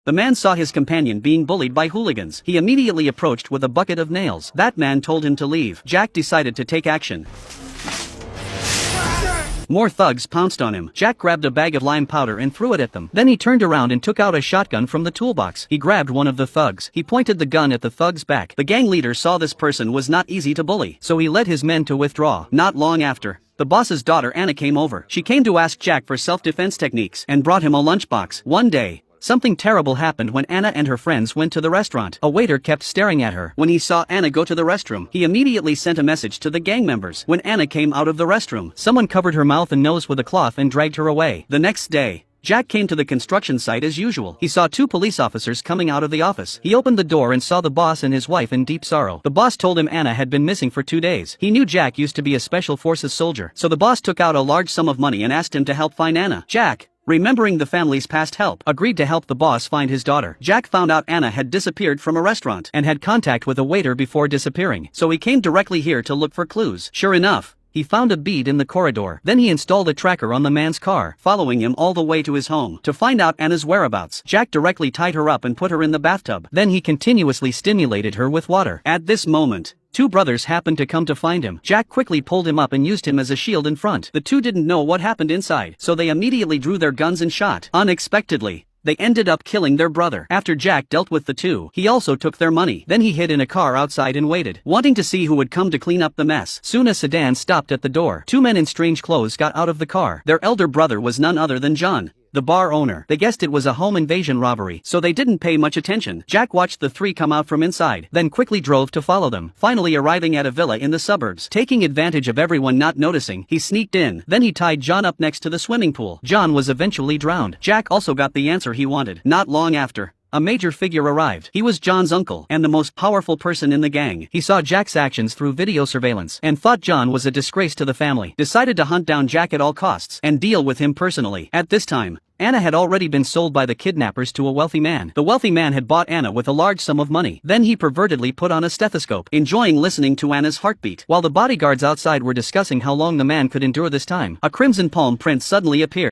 The man saw his companion being bullied by hooligans. He immediately approached with a bucket of nails. That man told him to leave. Jack decided to take action. More thugs pounced on him. Jack grabbed a bag of lime powder and threw it at them. Then he turned around and took out a shotgun from the toolbox. He grabbed one of the thugs. He pointed the gun at the thug's back. The gang leader saw this person was not easy to bully, so he led his men to withdraw. Not long after, the boss's daughter Anna came over. She came to ask Jack for self-defense techniques and brought him a lunchbox. One day, something terrible happened when Anna and her friends went to the restaurant. A waiter kept staring at her. When he saw Anna go to the restroom, he immediately sent a message to the gang members. When Anna came out of the restroom, someone covered her mouth and nose with a cloth and dragged her away. The next day, Jack came to the construction site as usual. He saw two police officers coming out of the office. He opened the door and saw the boss and his wife in deep sorrow. The boss told him Anna had been missing for 2 days. He knew Jack used to be a special forces soldier, so the boss took out a large sum of money and asked him to help find Anna. Jack, remembering the family's past help, agreed to help the boss find his daughter. Jack found out Anna had disappeared from a restaurant and had contact with a waiter before disappearing, so he came directly here to look for clues. Sure enough, he found a bead in the corridor. Then he installed a tracker on the man's car, following him all the way to his home. To find out Anna's whereabouts, Jack directly tied her up and put her in the bathtub. Then he continuously stimulated her with water. At this moment, two brothers happened to come to find him. Jack quickly pulled him up and used him as a shield in front. The two didn't know what happened inside, so they immediately drew their guns and shot. Unexpectedly, they ended up killing their brother. After Jack dealt with the two, he also took their money. Then he hid in a car outside and waited, wanting to see who would come to clean up the mess. Soon a sedan stopped at the door. Two men in strange clothes got out of the car. Their elder brother was none other than John, the bar owner. They guessed it was a home invasion robbery, so they didn't pay much attention. Jack watched the three come out from inside, then quickly drove to follow them, finally arriving at a villa in the suburbs. Taking advantage of everyone not noticing, he sneaked in. Then he tied John up next to the swimming pool. John was eventually drowned. Jack also got the answer he wanted. Not long after, a major figure arrived. He was John's uncle and the most powerful person in the gang. He saw Jack's actions through video surveillance and thought John was a disgrace to the family. Decided to hunt down Jack at all costs and deal with him personally. At this time, Anna had already been sold by the kidnappers to a wealthy man. The wealthy man had bought Anna with a large sum of money. Then he pervertedly put on a stethoscope, enjoying listening to Anna's heartbeat. While the bodyguards outside were discussing how long the man could endure this time, a crimson palm print suddenly appeared.